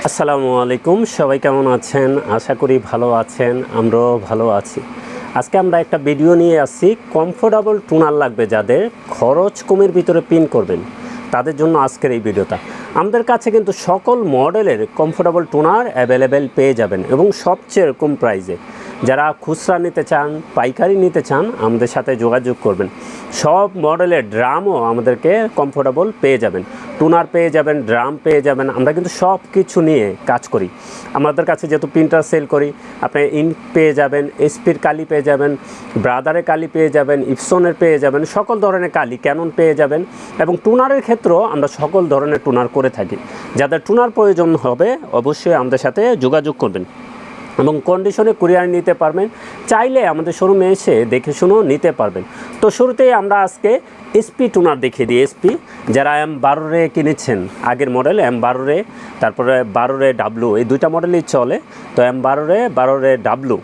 আসসালামু আলাইকুম, সবাই কেমন আছেন? আশা করি ভালো আছেন, আমরাও ভালো আছি। আজকে আমরা একটা ভিডিও নিয়ে আসছি, কমফোর্টেবল টুনার লাগবে যাদের, খরচ কমের ভিতরে পিন করবেন তাদের জন্য আজকের এই ভিডিওটা। আমাদের কাছে কিন্তু সকল মডেলের কমফোর্টেবল টুনার অ্যাভেলেবেল পেয়ে যাবেন এবং সবচেয়ে কম প্রাইসে। যারা খুচরা নিতে চান, পাইকারি নিতে চান, আমাদের সাথে যোগাযোগ করবেন। সব মডেলের ড্রামও আমাদেরকে কমফোর্টেবল পেয়ে যাবেন, টুনার পেয়ে যাবেন, ড্রাম পেয়ে যাবেন। আমরা কিন্তু সব কিছু নিয়ে কাজ করি। আমাদের কাছে যেহেতু প্রিন্টার সেল করি, আপনি ইঙ্ক পেয়ে যাবেন, এসপির কালি পেয়ে যাবেন, ব্রাদারের কালি পেয়ে যাবেন, ইপসনের পেয়ে যাবেন, সকল ধরনের কালি, ক্যানন পেয়ে যাবেন। এবং টুনারের ক্ষেত্রেও আমরা সকল ধরনের টুনার করে থাকি। যাদের টুনার প্রয়োজন হবে অবশ্যই আমাদের সাথে যোগাযোগ করবেন এবং কন্ডিশনে কুরিয়ার নিতে পারবেন। চাইলে আমাদের শোরুমে এসে দেখে শুনেও নিতে পারবেন। তো শুরুতেই আমরা আজকে এসপি টুনার দেখিয়ে দিই। এসপি যারা M12 কিনেছেন, আগের মডেল M12, তারপরে 12 ডাব্লু, এই দুইটা মডেলই চলে। তো M12 ডাব্লু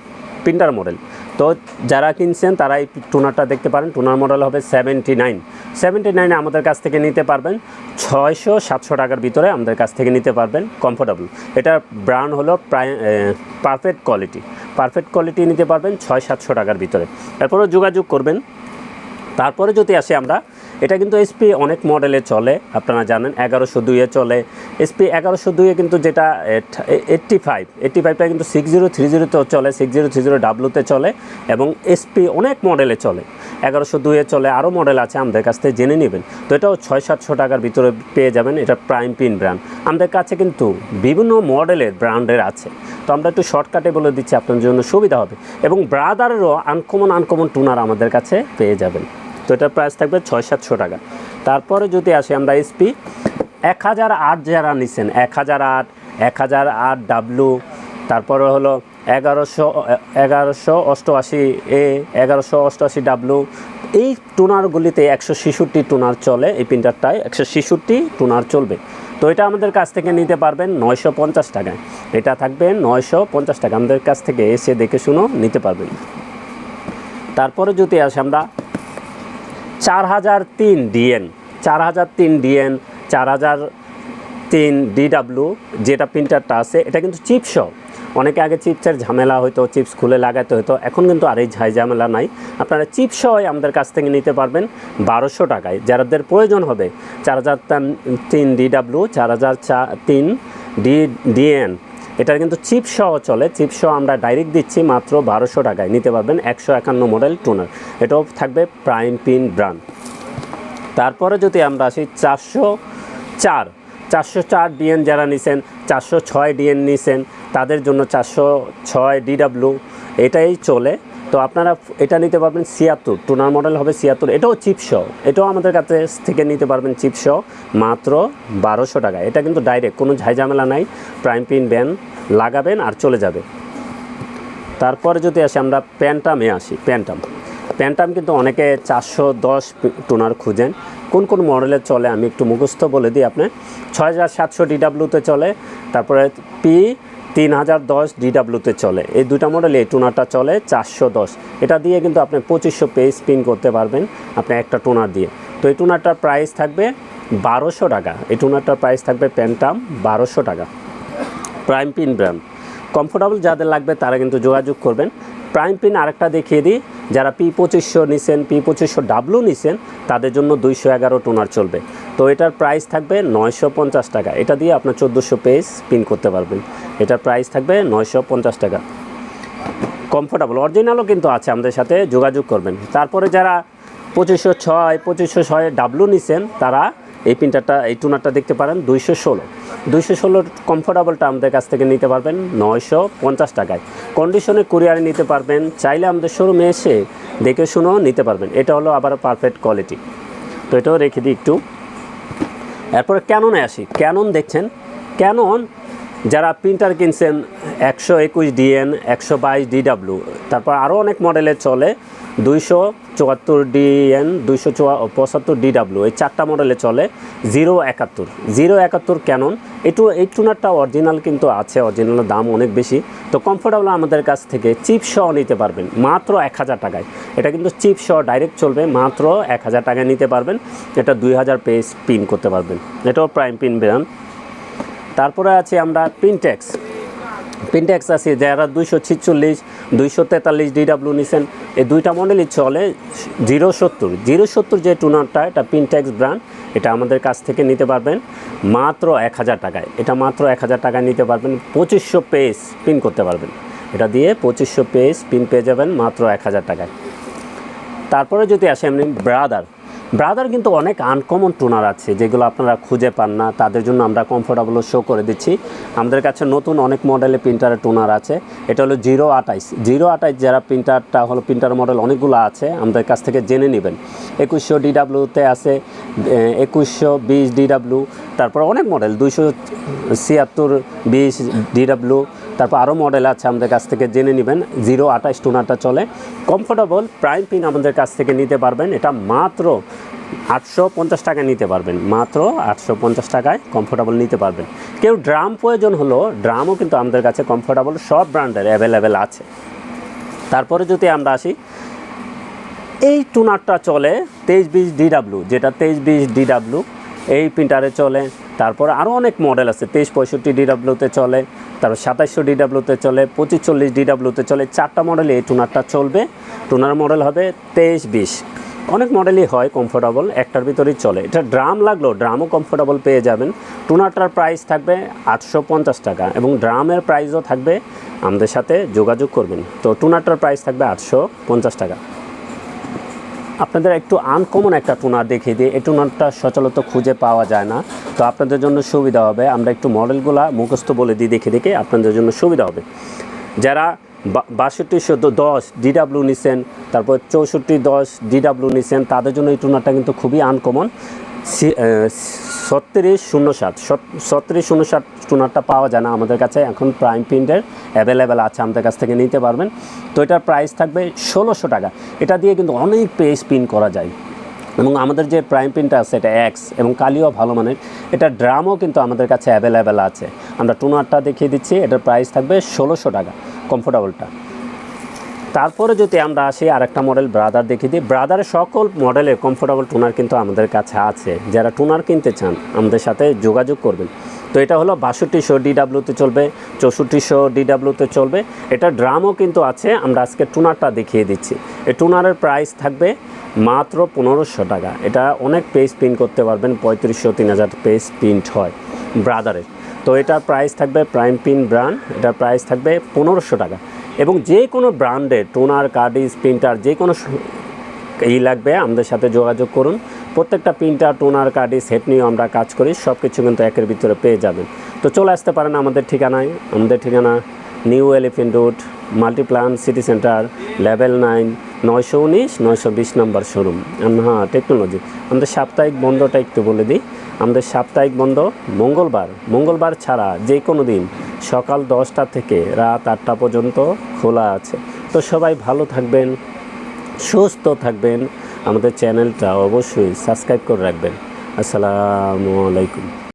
প্রিন্টার মডেল। তো যারা কিনছেন তারা এই টুনারটা দেখতে পারেন। টুনার মডেল হবে 79 আমাদের কাছ থেকে নিতে পারবেন 600-700 টাকার ভিতরে আমাদের কাছ থেকে নিতে পারবেন কমফোর্টেবল। এটার ব্র্যান্ড হলো পারফেক্ট কোয়ালিটি নিতে পারবেন 600-700 টাকার ভিতরে। এরপরেও যোগাযোগ করবেন। তারপরে যদি আসি আমরা, এটা কিন্তু এসপি অনেক মডেলে চলে, আপনারা জানেন 1102-এ চলে। এসপি 1102-এ কিন্তু যেটা 85টা কিন্তু 6030-তেও চলে, 6030 ডাব্লুতে চলে এবং এসপি অনেক মডেলে চলে। 1102-এ চলে, আরও মডেল আছে, আমাদের কাছ থেকে জেনে নেবেন। তো এটাও 600-700 টাকার ভিতরে পেয়ে যাবেন। এটা প্রাইম পিন ব্র্যান্ড। আমাদের কাছে কিন্তু বিভিন্ন মডেলের ব্র্যান্ডের আছে। তো আমরা একটু শর্টকাটে বলে দিচ্ছি, আপনার জন্য সুবিধা হবে। এবং ব্রাদারেরও আনকমন টুনার আমাদের কাছে পেয়ে যাবেন। তো এটার প্রাইস থাকবে 600-700 টাকা। তারপরে যদি আসি আমরা এসপি 1008 যারা নিচ্ছেন, 1008 ডাব্লু, তারপরে হলো 1188A, 1188 ডাব্লু, এই টুনারগুলিতে 166 টুনার চলে। এই প্রিন্টারটায় 166 টুনার চলবে। তো এটা আমাদের কাছ থেকে নিতে পারবেন 950 টাকায়। এটা থাকবে 950 টাকা। আমাদের কাছ থেকে এসে দেখে শুনেও নিতে পারবেন। তারপরে যদি আসি আমরা 4003 ডিএন, 4003 ডিডাব্লু যেটা প্রিন্টারটা আছে, এটা কিন্তু চিপসহ। অনেকে আগে চিপসের ঝামেলা হতো, চিপস খুলে লাগাতে হতো, এখন কিন্তু আর এই ঝামেলা নাই। আপনারা চিপসহ আমাদের কাছ থেকে নিতে পারবেন 1200 টাকায়। যাদের প্রয়োজন হবে 4003 ডিডাব্লু, 4003 ডিএন, এটা কিন্তু চিপসহ চলে। চিপসহ আমরা ডাইরেক্ট দিচ্ছি মাত্র 1200 টাকায়, নিতে পারবেন 151 মডেল টুনার। এটাও থাকবে প্রাইম পিন ব্র্যান্ড। তারপরে যদি আমরা আসি 404 ডিএন যারা নিছেন, 406 ডিএন নিছেন, তাদের জন্য 406 ডিডাব্লু এটাই চলে। তো আপনারা এটা নিতে পারবেন 76 টুনার মডেল হবে 76। এটাও চিপসহ, এটাও আমাদের কাছে থেকে নিতে পারবেন চিপসহ মাত্র 1200 টাকা। এটা কিন্তু ডাইরেক্ট, কোনো ঝামেলা নাই, প্রাইম পিন ব্যান লাগাবেন আর চলে যাবে। তারপরে যদি আসি আমরা প্যান্টামে আসি, প্যান্টাম কিন্তু অনেকে 410 টুনার খুঁজেন। কোন মডেলে চলে আমি একটু মুখস্থ বলে দিই আপনার। 6700 ডিডাব্লুতে চলে, তারপরে P3010 ডিডাব্লুতে চলে। এই দুটা মডেলে এই টুনারটা চলে 410। এটা দিয়ে কিন্তু আপনি 2500 পেজ পিন করতে পারবেন আপনি একটা টুনার দিয়ে। তো এই টুনারটার প্রাইস থাকবে 1200 টাকা। এই টুনারটার প্রাইস থাকবে প্যান্টাম 1200 টাকা, প্রাইম পিন ব্র্যান্ড। কমফোর্টেবল যাদের লাগবে তারা কিন্তু যোগাযোগ করবেন। প্রাইম পিন আরেকটা দেখিয়ে দিই, যারা P2500 নিছেন, P2500 ডাব্লু নিছেন, তাদের জন্য 211 টুনার চলবে। তো এটার প্রাইস থাকবে 950 টাকা। এটা দিয়ে আপনার 1400 পেজ পিন করতে পারবেন। এটার প্রাইস থাকবে 950 টাকা। কমফোর্টেবল অরিজিনালও কিন্তু আছে, আমাদের সাথে যোগাযোগ করবেন। তারপরে যারা 2506 ডাব্লু নিছেন, তারা এই প্রিন্টারটা, এই টুনারটা দেখতে পারেন 216 কমফোর্টেবলটা আমাদের কাছ থেকে নিতে পারবেন 950 টাকায়। কন্ডিশনে কুরিয়ারে নিতে পারবেন, চাইলে আমাদের শোরুমে এসে দেখে শুনেও নিতে পারবেন। এটা হলো আবার পারফেক্ট কোয়ালিটি। তো এটাও রেখে দিই একটু। এরপরে ক্যাননে আসি। ক্যানন দেখছেন, ক্যানন যারা প্রিন্টার কিনছেন 121 ডিএন, 122 ডিডাব্লু, তারপর আরও অনেক মডেলের চলে, 274 ডিএন, 275 ডিডাব্লু, এই 4টা মডেলে চলে। 071 ক্যানন, এই টুনারটা অরিজিনাল কিন্তু আছে, অরিজিনালের দাম অনেক বেশি। তো কমফোর্টেবল আমাদের কাছ থেকে চিপসহ নিতে পারবেন মাত্র 1000 টাকায়। এটা কিন্তু চিপসহ ডাইরেক্ট চলবে, মাত্র 1000 টাকায় নিতে পারবেন। এটা 2000 পেজ পিন করতে পারবেন। এটাও প্রাইম পিন ব্র্যান্ড। তারপরে আছে আমরা পিনটেক্স আছে, যারা 246 243 ডিডাব্লিউ নিছেন, এই দুইটা মডেলই চলে। 070 যে টুনারটা, এটা পিনটেক্স ব্র্যান্ড, এটা আমাদের কাছ থেকে নিতে পারবেন মাত্র 1000 টাকায়। এটা মাত্র 1000 টাকায় নিতে পারবেন, 2500 পেজ পিন করতে পারবেন। এটা দিয়ে 2500 পেজ পিন পেয়ে যাবেন মাত্র 1000 টাকায়। তারপরে যদি আসে এমনি ব্রাদার কিন্তু অনেক আনকমন টুনার আছে যেগুলো আপনারা খুঁজে পান না, তাদের জন্য আমরা কমফোর্টেবল শো করে দিচ্ছি। আমাদের কাছে নতুন অনেক মডেলের প্রিন্টারের টুনার আছে। এটা হলো 028 যারা প্রিন্টারটা হলো, প্রিন্টার মডেল অনেকগুলো আছে, আমাদের কাছ থেকে জেনে নেবেন। 2100 ডিডাব্লিউতে আছে, 2120 ডিডাব্লিউ, তারপর অনেক মডেল 276 20 ডিডাব্লিউ, তারপর আরও মডেল আছে, আমাদের কাছ থেকে জেনে নেবেন। 028 টুনারটা চলে, কমফোর্টেবল প্রাইম পিন আমাদের কাছ থেকে নিতে পারবেন। এটা মাত্র 850 টাকায় নিতে পারবেন, মাত্র 850 টাকায় কমফোর্টেবল নিতে পারবেন। কেউ ড্রাম প্রয়োজন হলো, ড্রামও কিন্তু আমাদের কাছে কমফোর্টেবল সব ব্র্যান্ডের অ্যাভেলেবেল আছে। তারপরে যদি আমরা আসি, এই টুনারটা চলে 2320 ডিডাব্লিউ, যেটা 2320 ডিডাব্লিউ এই প্রিন্টারে চলে। তারপর আরও অনেক মডেল আছে, 2365 ডিডাব্লিউতে চলে, তারপর 2700 ডিডাব্লিউতে চলে, 2540 ডিডাব্লিউতে চলে। 4টা মডেলে এই টুনারটা চলবে। টুনার মডেল হবে 2320। অনেক মডেলই হয় কমফোর্টেবল, একটার ভিতরেই চলে। এটা ড্রাম লাগলেও ড্রামও কমফোর্টেবল পেয়ে যাবেন। টুনারটার প্রাইস থাকবে 850 টাকা এবং ড্রামের প্রাইসও থাকবে, আমাদের সাথে যোগাযোগ করবেন। তো টুনারটার প্রাইস থাকবে 850 টাকা। আপনাদের একটু আনকমন একটা টুনার দেখিয়ে দিই। এই টুনারটা সচরাচর খুঁজে পাওয়া যায় না, তো আপনাদের জন্য সুবিধা হবে আমরা একটু মডেলগুলা মুখস্থ বলে দিই, দেখে আপনাদের জন্য সুবিধা হবে। যারা 6210 ডিডাব্লিউ নিছেন, তারপর 6410 ডিডাব্লিউ নিছেন, তাদের জন্য এই টুনারটা কিন্তু খুবই আনকমন। 3607 টুনারটা পাওয়া যায় না আমাদের কাছে, এখন প্রাইম প্রিন্টের অ্যাভেলেবেল আছে, আমাদের কাছ থেকে নিতে পারবেন। তো এটার প্রাইস থাকবে 1600 টাকা। এটা দিয়ে কিন্তু অনেক পেজ প্রিন্ট করা যায় এবং আমাদের যে প্রাইম প্রিন্টটা আছে এটা এক্স এবং কালিও ভালো মানের। এটা ড্রামও কিন্তু আমাদের কাছে অ্যাভেলেবেল আছে। আমরা টুনারটা দেখিয়ে দিচ্ছি, এটার প্রাইস থাকবে 1600 টাকা কমফোর্টেবলটা। তারপরে যদি আমরা আসি আরেকটা মডেল ব্রাদার দেখিয়ে দিই। ব্রাদারের সকল মডেলের কমফোর্টেবল টুনার কিন্তু আমাদের কাছে আছে। যারা টুনার কিনতে চান আমাদের সাথে যোগাযোগ করবেন। তো এটা হলো 6200 ডিডাব্লিউতে চলবে, 6400 ডিডাব্লিউতে চলবে। এটা ড্রামও কিন্তু আছে, আমরা আজকে টুনারটা দেখিয়ে দিচ্ছি। এই টুনারের প্রাইস থাকবে মাত্র 1500 টাকা। এটা অনেক পেজ প্রিন্ট করতে পারবেন, 3500-3000 পেজ প্রিন্ট হয় ব্রাদারের। তো এটার প্রাইস থাকবে, প্রাইম প্রিন্ট ব্র্যান্ড, এটার প্রাইস থাকবে 1500 টাকা। এবং যে কোনো ব্র্যান্ডের টুনার, কার্ডিজ, প্রিন্টার যে কোনো লাগবে আমাদের সাথে যোগাযোগ করুন। প্রত্যেকটা প্রিন্টার, টোনার, কার্ডিজ, সেট নিয়েও আমরা কাজ করি, সব কিছু কিন্তু একের ভিতরে পেয়ে যাবেন। তো চলে আসতে পারেন আমাদের ঠিকানায়। আমাদের ঠিকানা new elephant road, Multiplan city centre, level 9, 919 920 নম্বর শোরুম। হ্যাঁ, টেকনোলজি। আমাদের সাপ্তাহিক বন্ধটা একটু বলে দিই। আমাদের সাপ্তাহিক বন্ধ মঙ্গলবার ছাড়া যে কোনো দিন সকাল 10টা থেকে রাত 8টা পর্যন্ত খোলা আছে। তো সবাই ভালো থাকবেন, সুস্থ থাকবেন। আমাদের চ্যানেলটা অবশ্যই সাবস্ক্রাইব করে রাখবেন। আসসালামু আলাইকুম।